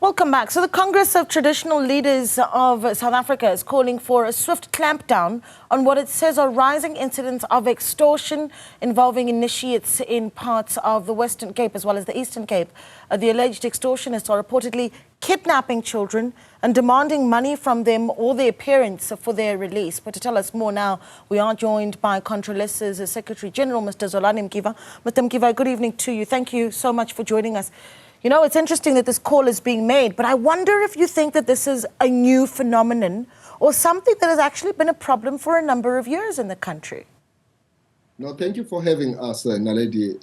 Welcome back. So the Congress of Traditional Leaders of South Africa is calling for a swift clampdown on what it says are rising incidents of extortion involving initiates in parts of the Western Cape as well as the Eastern Cape. The alleged extortionists are reportedly kidnapping children and demanding money from them or their parents for their release. But to tell us more now, we are joined by Contralesa's Secretary General, Mr. Zolani Mkiva. Mr. Mkiva, good evening to you. Thank you so much for joining us. You know, it's interesting that this call is being made, but I wonder if you think that this is a new phenomenon or something that has actually been a problem for a number of years in the country. No, thank you for having us, Naledi.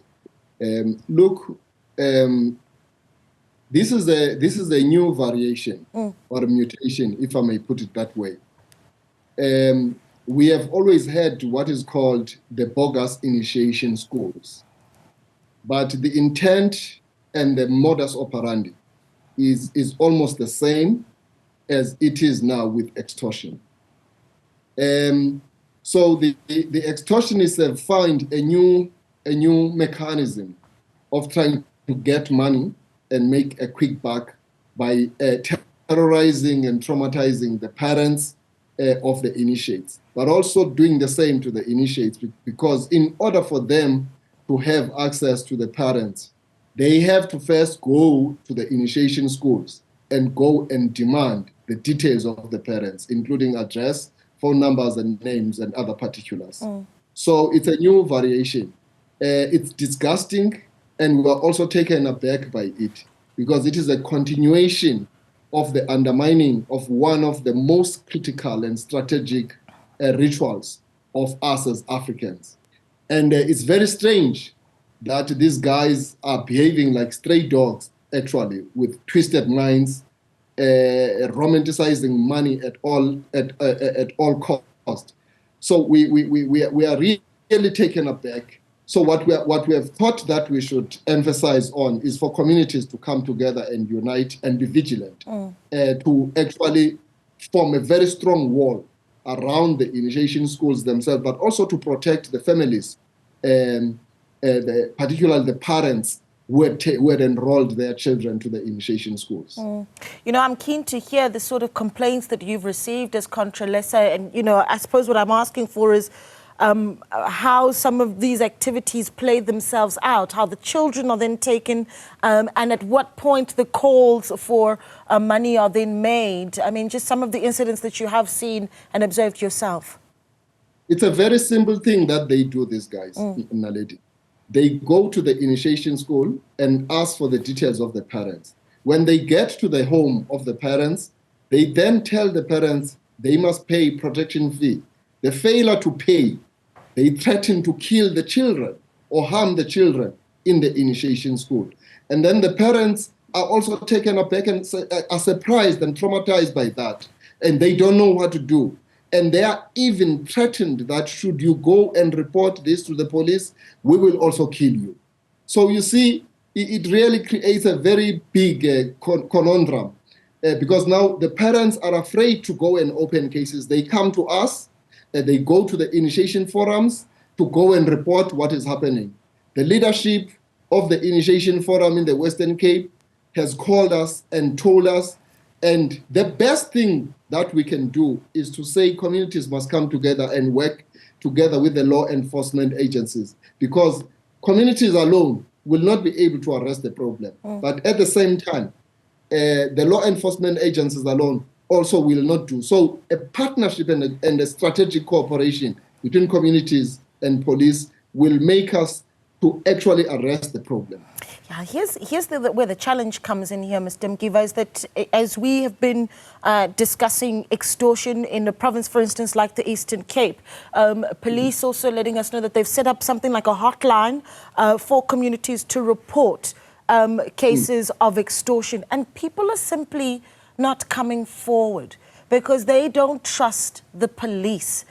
Look, this is a new variation or a mutation, if I may put it that way. We have always had what is called the bogus initiation schools, but the intent and the modus operandi is almost the same as it is now with extortion. So the extortionists have found a new mechanism of trying to get money and make a quick buck by terrorizing and traumatizing the parents of the initiates, but also doing the same to the initiates, because in order for them to have access to the parents, they have to first go to the initiation schools and go and demand the details of the parents, including address, phone numbers, and names, and other particulars. So it's a new variation. It's disgusting, and we're also taken aback by it, because it is a continuation of the undermining of one of the most critical and strategic rituals of us as Africans. And it's very strange that these guys are behaving like stray dogs, actually, with twisted minds, romanticizing money at all cost. So we are really taken aback. So what we have thought that we should emphasize on is for communities to come together and unite and be vigilant, to actually form a very strong wall around the initiation schools themselves, but also to protect the families, particularly the parents who had enrolled their children to the initiation schools. You know, I'm keen to hear the sort of complaints that you've received as Contralesa, and, you know, I suppose what I'm asking for is how some of these activities play themselves out, how the children are then taken, and at what point the calls for money are then made. I mean, just some of the incidents that you have seen and observed yourself. It's a very simple thing that they do, these guys, Naledi. They go to the initiation school and ask for the details of the parents. When they get to the home of the parents, they then tell the parents they must pay protection fee. The failure to pay, they threaten to kill the children or harm the children in the initiation school. And then the parents are also taken aback and are surprised and traumatized by that. And they don't know what to do. And they are even threatened that should you go and report this to the police, we will also kill you. So you see, it really creates a very big conundrum, because now the parents are afraid to go and open cases. They come to us, they go to the initiation forums to go and report what is happening. The leadership of the initiation forum in the Western Cape has called us and told us, and the best thing that we can do is to say communities must come together and work together with the law enforcement agencies, because communities alone will not be able to arrest the problem. But at the same time, the law enforcement agencies alone also will not do. So a partnership and a strategic cooperation between communities and police will make us to actually arrest the problem. Yeah, here's where the challenge comes in here, Mr. Mkiva, is that as we have been discussing extortion in a province, for instance, like the Eastern Cape, police also letting us know that they've set up something like a hotline for communities to report cases of extortion. And people are simply not coming forward because they don't trust the police.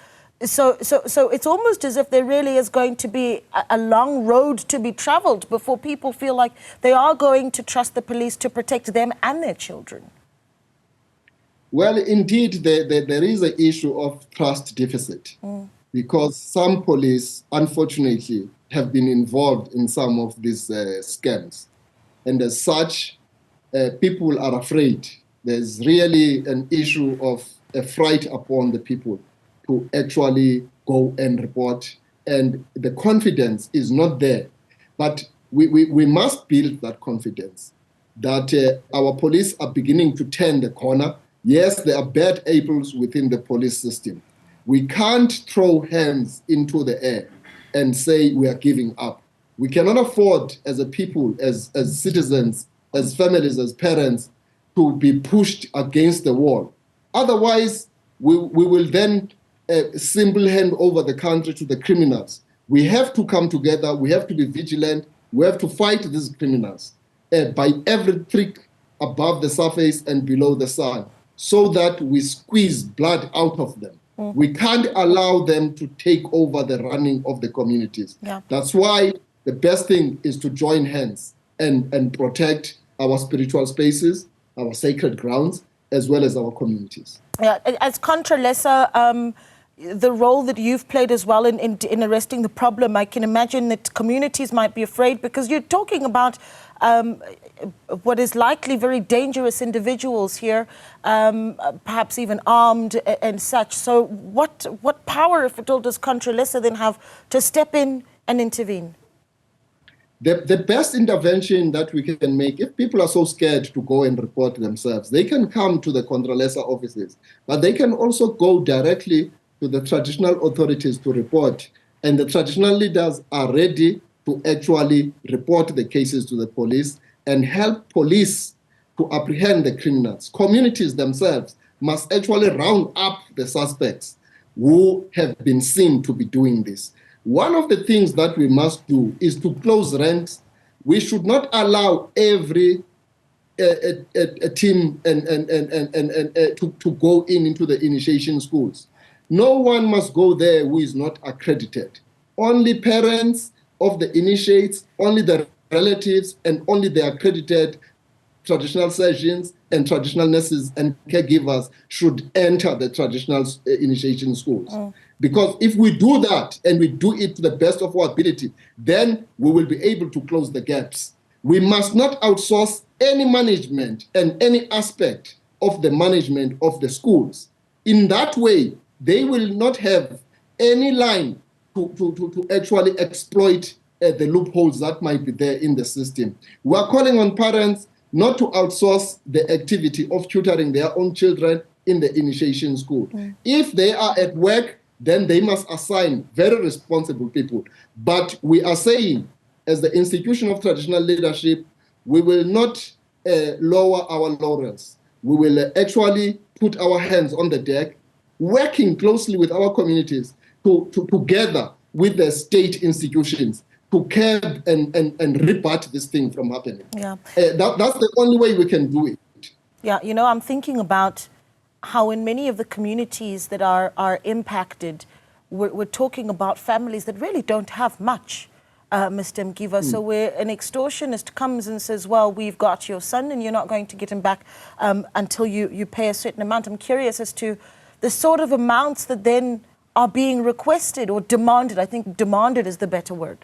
So it's almost as if there really is going to be a long road to be traveled before people feel like they are going to trust the police to protect them and their children. Well, indeed, there is an issue of trust deficit, because some police, unfortunately, have been involved in some of these scams. And as such, people are afraid. There's really an issue of a fright upon the people to actually go and report, and the confidence is not there. But we must build that confidence that our police are beginning to turn the corner. Yes, there are bad apples within the police system. We can't throw hands into the air and say we are giving up. We cannot afford as a people, as citizens, as families, as parents, to be pushed against the wall. Otherwise, we will then simply hand over the country to the criminals. We have to come together. We have to be vigilant. We have to fight these criminals by every trick above the surface and below the sun, so that we squeeze blood out of them. We can't allow them to take over the running of the communities. Yeah. That's why the best thing is to join hands and protect our spiritual spaces, our sacred grounds, as well as our communities. Yeah, as Contralesa, the role that you've played as well in arresting the problem, I can imagine that communities might be afraid, because you're talking about what is likely very dangerous individuals here, perhaps even armed and such. So what power, if at all, does Contralesa then have to step in and intervene? The best intervention that we can make, if people are so scared to go and report themselves, they can come to the Contralesa offices, but they can also go directly to the traditional authorities to report. And the traditional leaders are ready to actually report the cases to the police and help police to apprehend the criminals. Communities themselves must actually round up the suspects who have been seen to be doing this. One of the things that we must do is to close ranks. We should not allow every a team to go into the initiation schools. No one must go there who is not accredited. Only parents of the initiates, only the relatives, and only the accredited traditional surgeons and traditional nurses and caregivers should enter the traditional initiation schools. Because if we do that and we do it to the best of our ability, then we will be able to close the gaps. We must not outsource any management and any aspect of the management of the schools. In that way, they will not have any line to actually exploit the loopholes that might be there in the system. We are calling on parents not to outsource the activity of tutoring their own children in the initiation school. If they are at work, then they must assign very responsible people. But we are saying, as the institution of traditional leadership, we will not lower our laurels. We will actually put our hands on the deck, working closely with our communities together with the state institutions to curb and rebut this thing from happening. Yeah. That's the only way we can do it. Yeah, you know, I'm thinking about how in many of the communities that are impacted, we're talking about families that really don't have much, Mr. Mkiva. So where an extortionist comes and says, well, we've got your son and you're not going to get him back until you pay a certain amount. I'm curious as to the sort of amounts that then are being requested or demanded. I think demanded is the better word.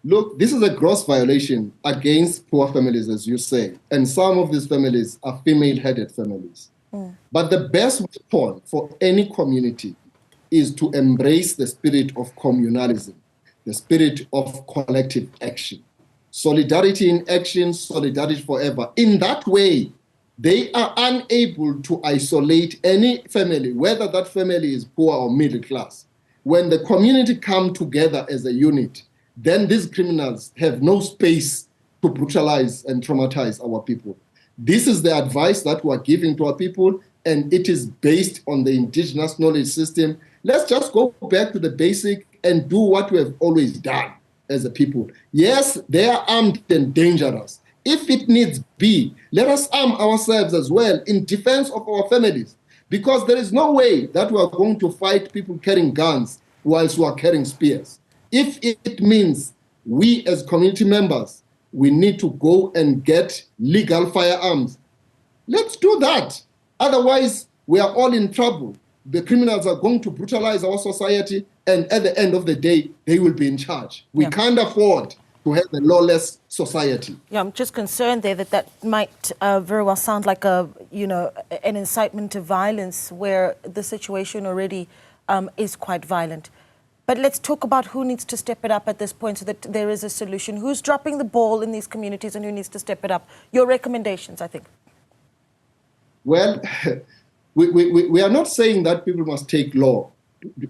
Look, this is a gross violation against poor families, as you say. And some of these families are female-headed families. But the best weapon for any community is to embrace the spirit of communalism, the spirit of collective action. Solidarity in action, solidarity forever. In that way, they are unable to isolate any family, whether that family is poor or middle class. When the community come together as a unit, then these criminals have no space to brutalize and traumatize our people. This is the advice that we're giving to our people, and it is based on the indigenous knowledge system. Let's just go back to the basic and do what we have always done as a people. Yes, they are armed and dangerous. If it needs be, let us arm ourselves as well in defense of our families, because there is no way that we are going to fight people carrying guns whilst we are carrying spears. If it means we as community members, we need to go and get legal firearms, let's do that. Otherwise, we are all in trouble. The criminals are going to brutalize our society, and at the end of the day, they will be in charge. We can't afford to have a lawless society. Yeah, I'm just concerned there that might very well sound like an incitement to violence where the situation already is quite violent. But let's talk about who needs to step it up at this point so that there is a solution. Who's dropping the ball in these communities and who needs to step it up? Your recommendations, I think. Well, we are not saying that people must take law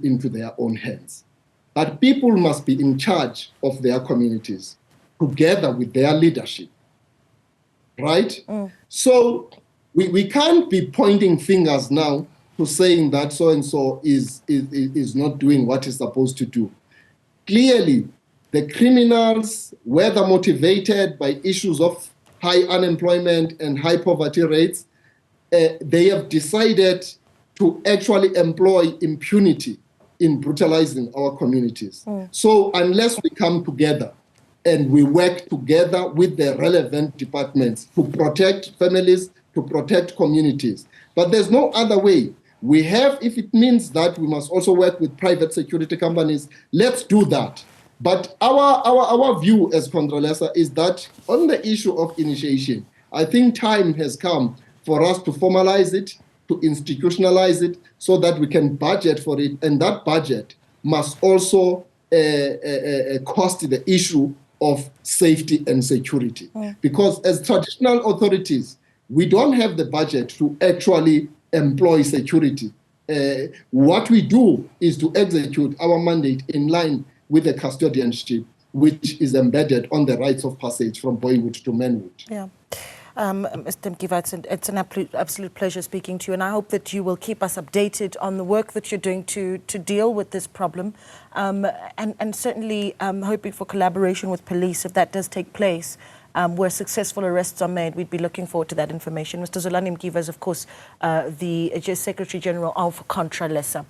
into their own hands, but people must be in charge of their communities together with their leadership, right? So we can't be pointing fingers now to saying that so-and-so is not doing what it's supposed to do. Clearly, the criminals, whether motivated by issues of high unemployment and high poverty rates, they have decided to actually employ impunity in brutalizing our communities. So unless we come together and we work together with the relevant departments to protect families, to protect communities, but there's no other way. We have, if it means that we must also work with private security companies, let's do that. But our view as Contralesa is that on the issue of initiation, I think time has come for us to formalize it, to institutionalize it, so that we can budget for it. And that budget must also cost the issue of safety and security. Because as traditional authorities, we don't have the budget to actually employ security. What we do is to execute our mandate in line with the custodianship, which is embedded on the rites of passage from boyhood to manhood. Yeah. Mr. Mkiva, it's an absolute pleasure speaking to you, and I hope that you will keep us updated on the work that you're doing to deal with this problem, and certainly hoping for collaboration with police if that does take place. Where successful arrests are made, we'd be looking forward to that information. Mr. Zolani Mkiva is, of course, the Secretary General of Contralesa.